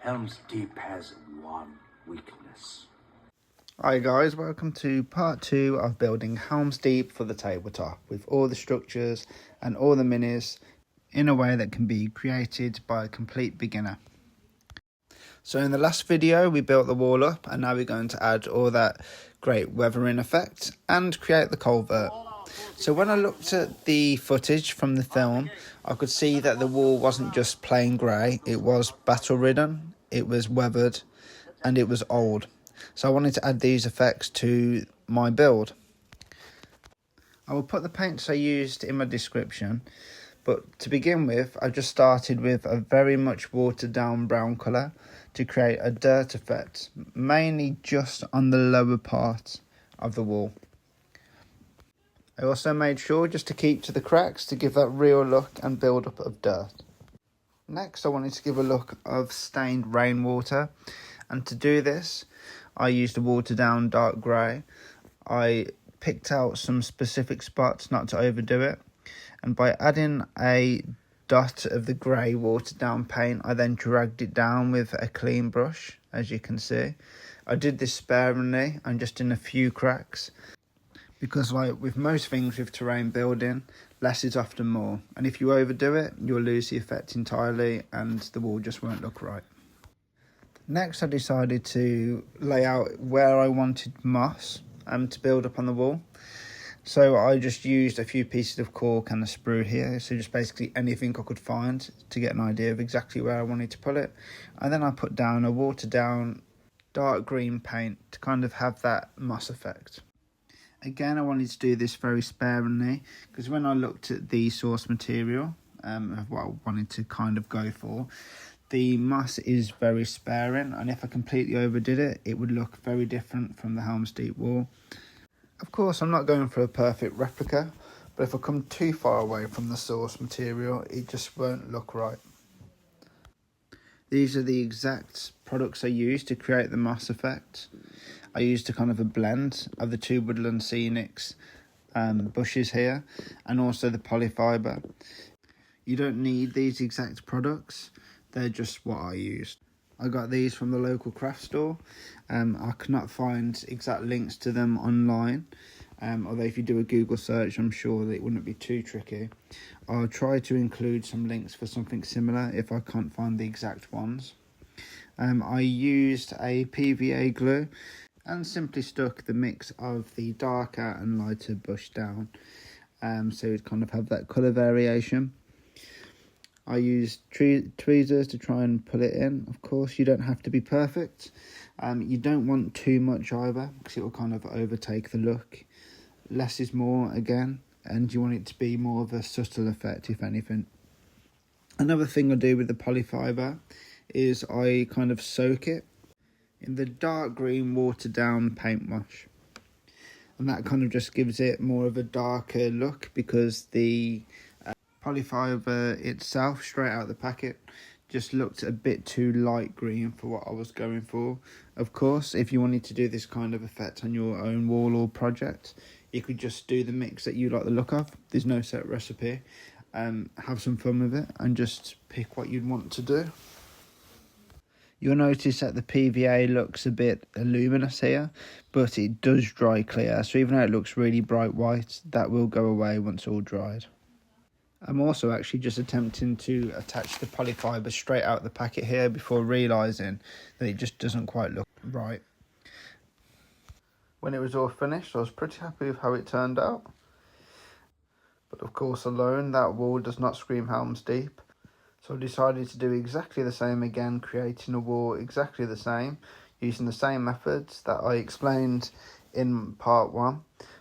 Helm's Deep has one weakness. Hi guys, welcome to part 2 of building Helm's Deep for the tabletop with all the structures and all the minis in a way that can be created by a complete beginner. So in the last video we built the wall up, and now we're going to add all that great weathering effect and create the culvert. So when I looked at the footage from the film, I could see that the wall wasn't just plain grey, it was battle ridden, it was weathered and it was old. So I wanted to add these effects to my build. I will put the paints I used in my description, but to begin with I just started with a very much watered down brown colour to create a dirt effect, mainly just on the lower part of the wall. I also made sure just to keep to the cracks to give that real look and build up of dirt. Next I wanted to give a look of stained rainwater, and to do this I used a watered down dark grey. I picked out some specific spots not to overdo it, and by adding a dot of the grey watered down paint I then dragged it down with a clean brush. As you can see, I did this sparingly and just in a few cracks, because like with most things with terrain building, less is often more, and if you overdo it you'll lose the effect entirely and the wall just won't look right. Next I decided to lay out where I wanted moss to build up on the wall. So I just used a few pieces of cork and a sprue here, so just basically anything I could find to get an idea of exactly where I wanted to put it. And then I put down a watered down dark green paint to kind of have that moss effect. Again, I wanted to do this very sparingly because when I looked at the source material of what I wanted to kind of go for, the moss is very sparing, and if I completely overdid it, it would look very different from the Helm's Deep wall. Of course, I'm not going for a perfect replica, but if I come too far away from the source material, it just won't look right. These are the exact products I used to create the moss effect. I used a kind of a blend of the two woodland scenics bushes here, and also the polyfiber. You don't need these exact products, they're just what I used. I got these from the local craft store. I could not find exact links to them online, although if you do a Google search I'm sure that it wouldn't be too tricky. I'll try to include some links for something similar if I can't find the exact ones. I used a PVA glue and simply stuck the mix of the darker and lighter bush down, so you'd kind of have that colour variation. I used tweezers to try and pull it in. Of course, you don't have to be perfect. You don't want too much either, because it will kind of overtake the look. Less is more again, and you want it to be more of a subtle effect, if anything. Another thing I do with the polyfiber is I kind of soak it in the dark green watered down paint wash, and that kind of just gives it more of a darker look, because the polyfiber itself straight out the packet just looked a bit too light green for what I was going for. Of course, if you wanted to do this kind of effect on your own wall or project, you could just do the mix that you like the look of. There's no set recipe. Have some fun with it and just pick what you'd want to do. You'll notice that the PVA looks a bit luminous here, but it does dry clear, so even though it looks really bright white, that will go away once all dried. I'm also actually just attempting to attach the polyfiber straight out the packet here before realising that it just doesn't quite look right. When it was all finished, I was pretty happy with how it turned out. But of course alone, that wall does not scream Helm's Deep. So I decided to do exactly the same again, creating a wall exactly the same, using the same methods that I explained in part 1.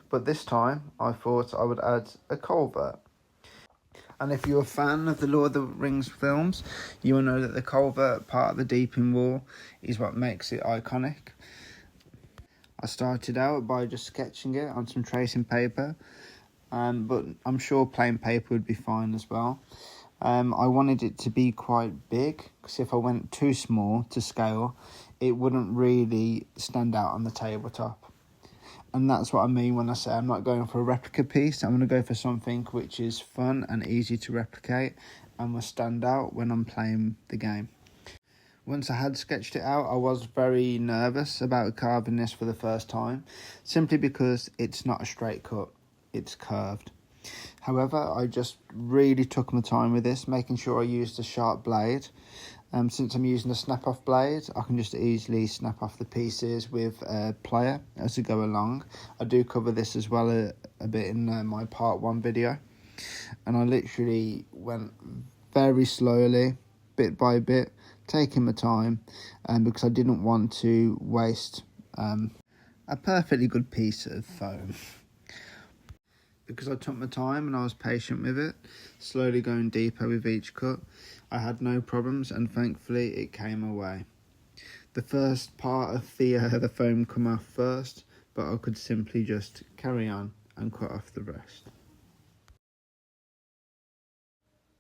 But this time, I thought I would add a culvert. And if you're a fan of the Lord of the Rings films, you will know that the culvert part of the deeping wall is what makes it iconic. I started out by just sketching it on some tracing paper, but I'm sure plain paper would be fine as well. I wanted it to be quite big, because if I went too small to scale, it wouldn't really stand out on the tabletop. And that's what I mean when I say I'm not going for a replica piece. I'm going to go for something which is fun and easy to replicate and will stand out when I'm playing the game. Once I had sketched it out, I was very nervous about carving this for the first time, simply because it's not a straight cut, it's curved. However, I just really took my time with this, making sure I used a sharp blade. Since I'm using a snap-off blade, I can just easily snap off the pieces with a plier as I go along. I do cover this as well a bit in my part 1 video. And I literally went very slowly, bit by bit, taking my time, because I didn't want to waste a perfectly good piece of foam. Because I took my time and I was patient with it, slowly going deeper with each cut, I had no problems, and thankfully it came away. The first part of the foam come off first, but I could simply just carry on and cut off the rest.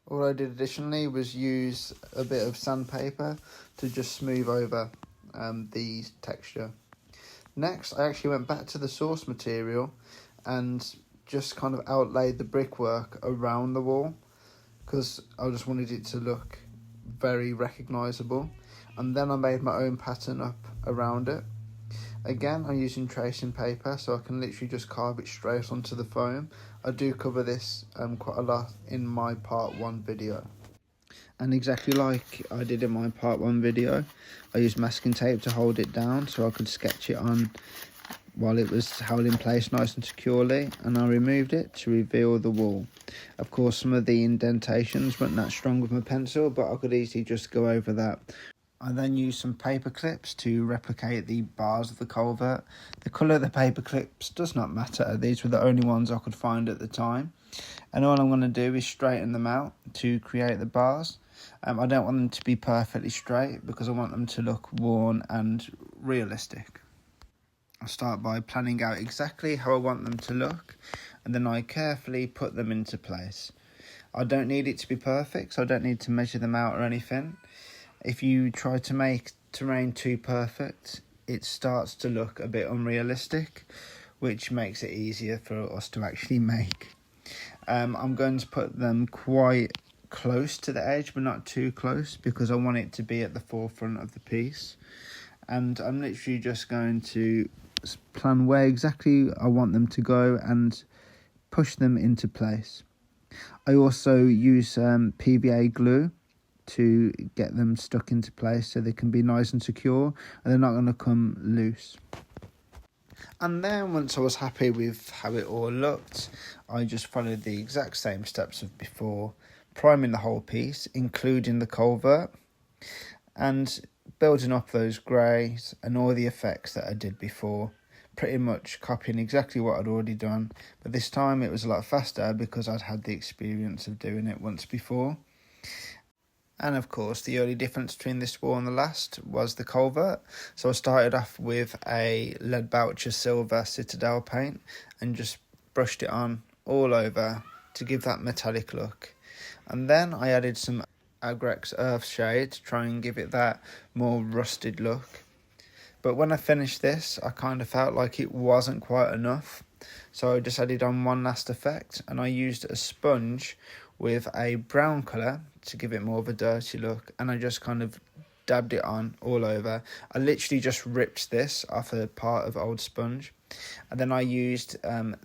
All I did additionally was use a bit of sandpaper to just smooth over the texture. Next, I actually went back to the source material and just kind of outlaid the brickwork around the wall, because I just wanted it to look very recognisable. And then I made my own pattern up around it. Again, I'm using tracing paper, so I can literally just carve it straight onto the foam. I do cover this quite a lot in my part 1 video. And exactly like I did in my part 1 video, I used masking tape to hold it down so I could sketch it on while it was held in place nice and securely, and I removed it to reveal the wall. Of course, some of the indentations weren't that strong with my pencil, but I could easily just go over that. I then used some paper clips to replicate the bars of the culvert. The colour of the paper clips does not matter, these were the only ones I could find at the time. And all I'm going to do is straighten them out to create the bars. I don't want them to be perfectly straight because I want them to look worn and realistic. I'll start by planning out exactly how I want them to look, and then I carefully put them into place. I don't need it to be perfect, so I don't need to measure them out or anything. If you try to make terrain too perfect, it starts to look a bit unrealistic, which makes it easier for us to actually make. I'm going to put them quite close to the edge, but not too close, because I want it to be at the forefront of the piece. And I'm literally just going to plan where exactly I want them to go and push them into place. I also use PVA glue to get them stuck into place so they can be nice and secure and they're not going to come loose. And then once I was happy with how it all looked, I just followed the exact same steps of before, priming the whole piece, including the culvert, and building up those greys and all the effects that I did before, pretty much copying exactly what I'd already done, but this time it was a lot faster because I'd had the experience of doing it once before. And of course, the only difference between this wall and the last was the culvert. So I started off with a lead Boucher silver citadel paint and just brushed it on all over to give that metallic look. And then I added some Agrex earth shade to try and give it that more rusted look. But when I finished this, I kind of felt like it wasn't quite enough. So I just added on one last effect, and I used a sponge with a brown colour to give it more of a dirty look, and I just kind of dabbed it on all over. I literally just ripped this off a part of old sponge, and then I used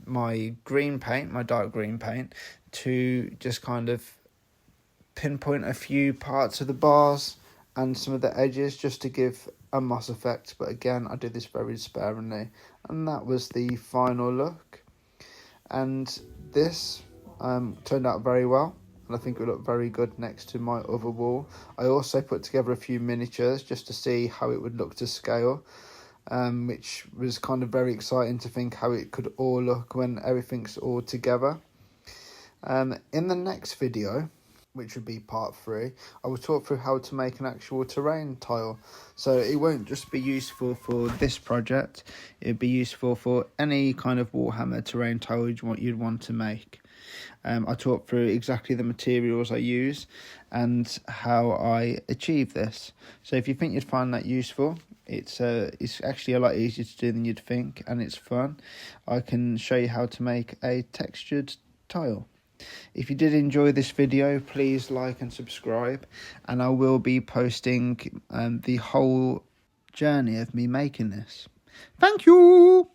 my green paint, my dark green paint, to just kind of pinpoint a few parts of the bars and some of the edges just to give a moss effect. But again, I did this very sparingly, and that was the final look. And this turned out very well, and I think it looked very good next to my other wall. I also put together a few miniatures just to see how it would look to scale, which was kind of very exciting to think how it could all look when everything's all together. In the next video, which would be part 3, I will talk through how to make an actual terrain tile. So it won't just be useful for this project, it'd be useful for any kind of Warhammer terrain tile you'd want to make. I talk through exactly the materials I use and how I achieve this. So if you think you'd find that useful, it's actually a lot easier to do than you'd think, and it's fun. I can show you how to make a textured tile. If you did enjoy this video, please like and subscribe, and I will be posting the whole journey of me making this. Thank you!